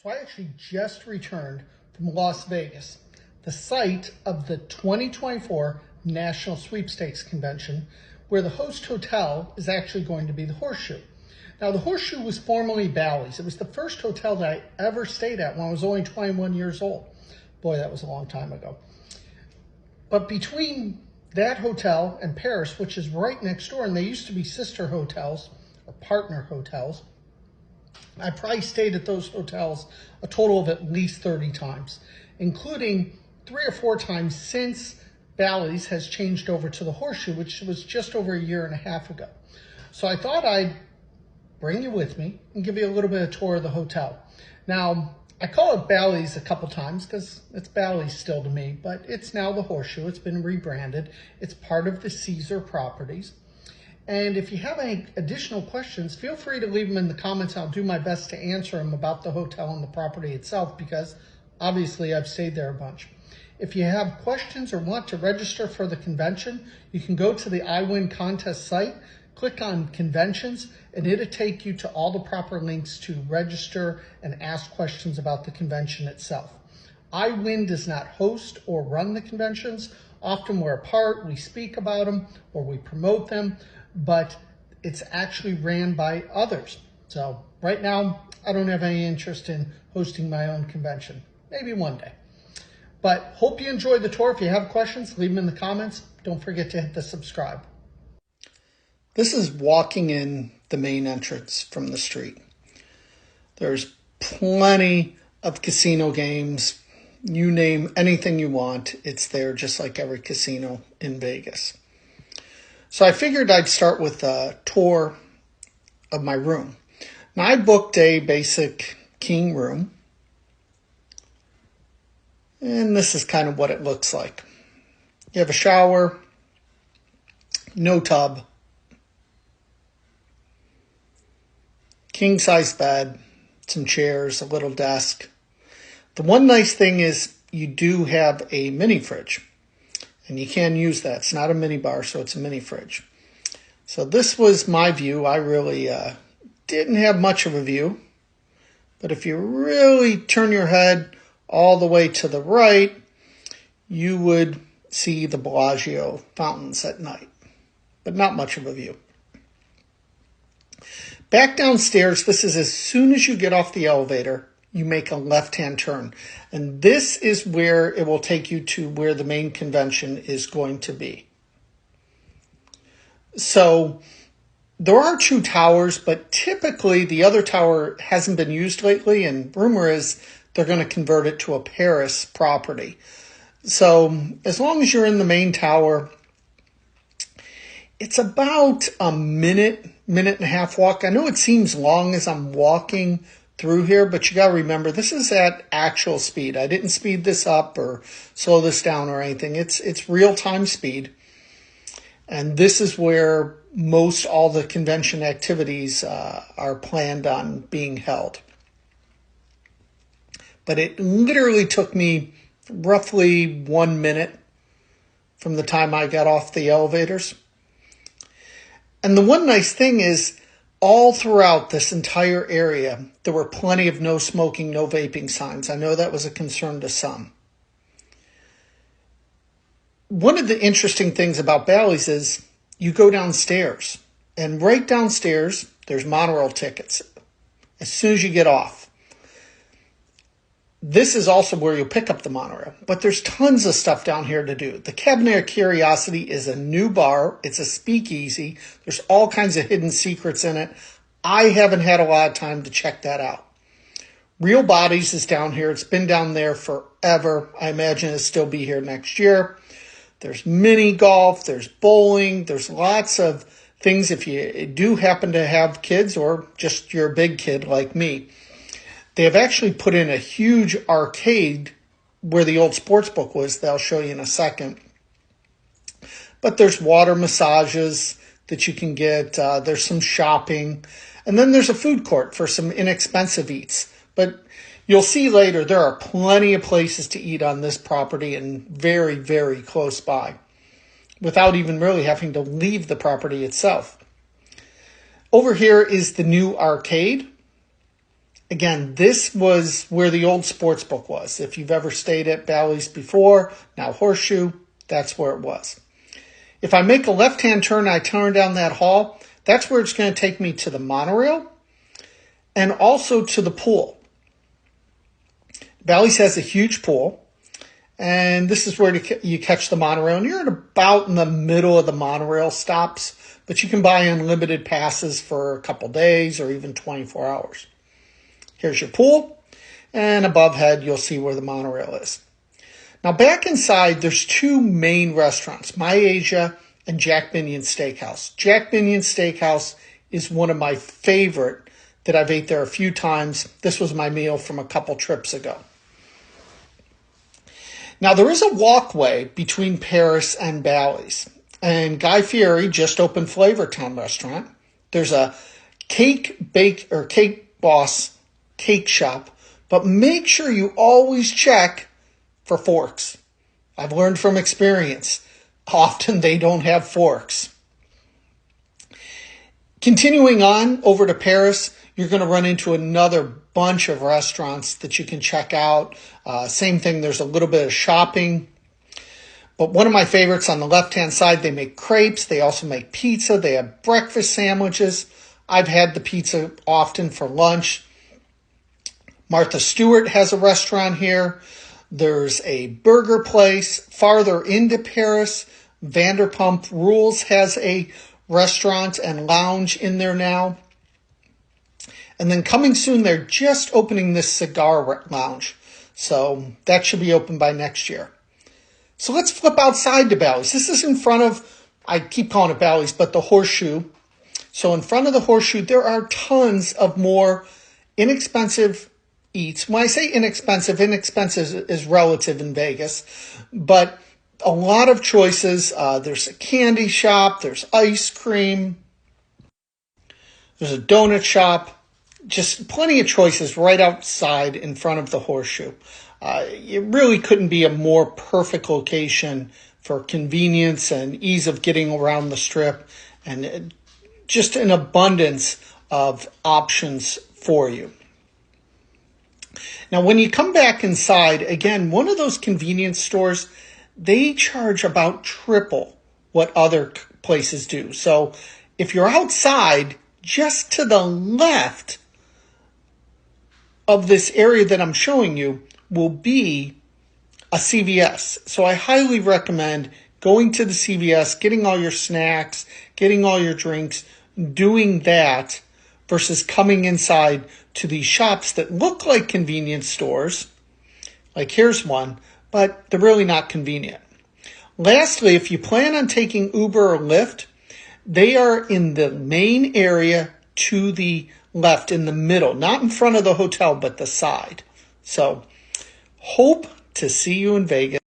So I actually just returned from Las Vegas, the site of the 2024 National Sweepstakes Convention, where the host hotel is actually going to be the Horseshoe. Now, the Horseshoe was formerly Bally's. It was the first hotel that I ever stayed at when I was only 21 years old. Boy, that was a long time ago. But between that hotel and Paris, which is right next door, and they used to be sister hotels or partner hotels, I probably stayed at those hotels a total of at least 30 times, including 3 or 4 times since Bally's has changed over to the Horseshoe, which was just over a year and a half ago. So I thought I'd bring you with me and give you a little bit of a tour of the hotel. Now, I call it Bally's a couple times because it's Bally's still to me, but it's now the Horseshoe. It's been rebranded. It's part of the Caesar properties. And if you have any additional questions, feel free to leave them in the comments. I'll do my best to answer them about the hotel and the property itself, because obviously I've stayed there a bunch. If you have questions or want to register for the convention, you can go to the iWin contest site, click on conventions, and it'll take you to all the proper links to register and ask questions about the convention itself. iWin does not host or run the conventions. Often we're a part, we speak about them, or we promote them, but it's actually ran by others. So right now, I don't have any interest in hosting my own convention. Maybe one day. But hope you enjoyed the tour. If you have questions, leave them in the comments. Don't forget to hit the subscribe. This is walking in the main entrance from the street. There's plenty of casino games. You name anything you want, it's there, just like every casino in Vegas. So I figured I'd start with a tour of my room. Now, I booked a basic king room, and this is kind of what it looks like. You have a shower, no tub, king-size bed, some chairs, a little desk. The one nice thing is you do have a mini fridge, and you can use that. It's not a mini bar, so it's a mini fridge. So this was my view. I really didn't have much of a view, but if you really turn your head all the way to the right, you would see the Bellagio fountains at night, but not much of a view. Back downstairs, this is as soon as you get off the elevator, you make a left-hand turn. And this is where it will take you to where the main convention is going to be. So there are 2 towers, but typically the other tower hasn't been used lately, and rumor is they're going to convert it to a Paris property. So as long as you're in the main tower, it's about a minute and a half walk. I know it seems long as I'm walking through here, but you got to remember, this is at actual speed. I didn't speed this up or slow this down or anything. It's real-time speed. And this is where most all the convention activities are planned on being held. But it literally took me roughly 1 minute from the time I got off the elevators. And the one nice thing is, all throughout this entire area, there were plenty of no smoking, no vaping signs. I know that was a concern to some. One of the interesting things about Bally's is you go downstairs, and right downstairs, there's monorail tickets as soon as you get off. This is also where you'll pick up the monorail, but there's tons of stuff down here to do. The Cabinet of Curiosity is a new bar. It's a speakeasy. There's all kinds of hidden secrets in it. I haven't had a lot of time to check that out. Real Bodies is down here. It's been down there forever. I imagine it'll still be here next year. There's mini golf. There's bowling. There's lots of things if you do happen to have kids or just you're a big kid like me. They have actually put in a huge arcade where the old sports book was. That I'll show you in a second. But there's water massages that you can get. There's some shopping. And then there's a food court for some inexpensive eats. But you'll see later there are plenty of places to eat on this property and very, very close by without even really having to leave the property itself. Over here is the new arcade. Again, this was where the old sports book was. If you've ever stayed at Bally's before, now Horseshoe, that's where it was. If I make a left-hand turn, I turn down that hall, that's where it's going to take me to the monorail and also to the pool. Bally's has a huge pool, and this is where you catch the monorail. And you're at about in the middle of the monorail stops, but you can buy unlimited passes for a couple days or even 24 hours. Here's your pool, and above head, you'll see where the monorail is. Now, back inside, there's two main restaurants, My Asia and Jack Binion's Steakhouse. Jack Binion's Steakhouse is one of my favorite that I've ate there a few times. This was my meal from a couple trips ago. Now, there is a walkway between Paris and Bally's, and Guy Fieri just opened Flavor Town restaurant. There's a Cake Boss cake shop, but make sure you always check for forks. I've learned from experience, often they don't have forks. Continuing on over to Paris, you're going to run into another bunch of restaurants that you can check out. Same thing, there's a little bit of shopping. But one of my favorites on the left-hand side, they make crepes. They also make pizza. They have breakfast sandwiches. I've had the pizza often for lunch. Martha Stewart has a restaurant here. There's a burger place. Farther into Paris, Vanderpump Rules has a restaurant and lounge in there now. And then coming soon, they're just opening this cigar lounge. So that should be open by next year. So let's flip outside to Bally's. This is in front of, I keep calling it Bally's, but the Horseshoe. So in front of the Horseshoe, there are tons of more inexpensive eats. When I say inexpensive is relative in Vegas, but a lot of choices. There's a candy shop, there's ice cream, there's a donut shop, just plenty of choices right outside in front of the Horseshoe. It really couldn't be a more perfect location for convenience and ease of getting around the strip, and just an abundance of options for you. Now, when you come back inside, again, one of those convenience stores, they charge about triple what other places do. So if you're outside, just to the left of this area that I'm showing you will be a CVS. So I highly recommend going to the CVS, getting all your snacks, getting all your drinks, doing that versus coming inside to these shops that look like convenience stores. Like here's one, but they're really not convenient. Lastly, if you plan on taking Uber or Lyft, they are in the main area to the left, in the middle, not in front of the hotel, but the side. So hope to see you in Vegas.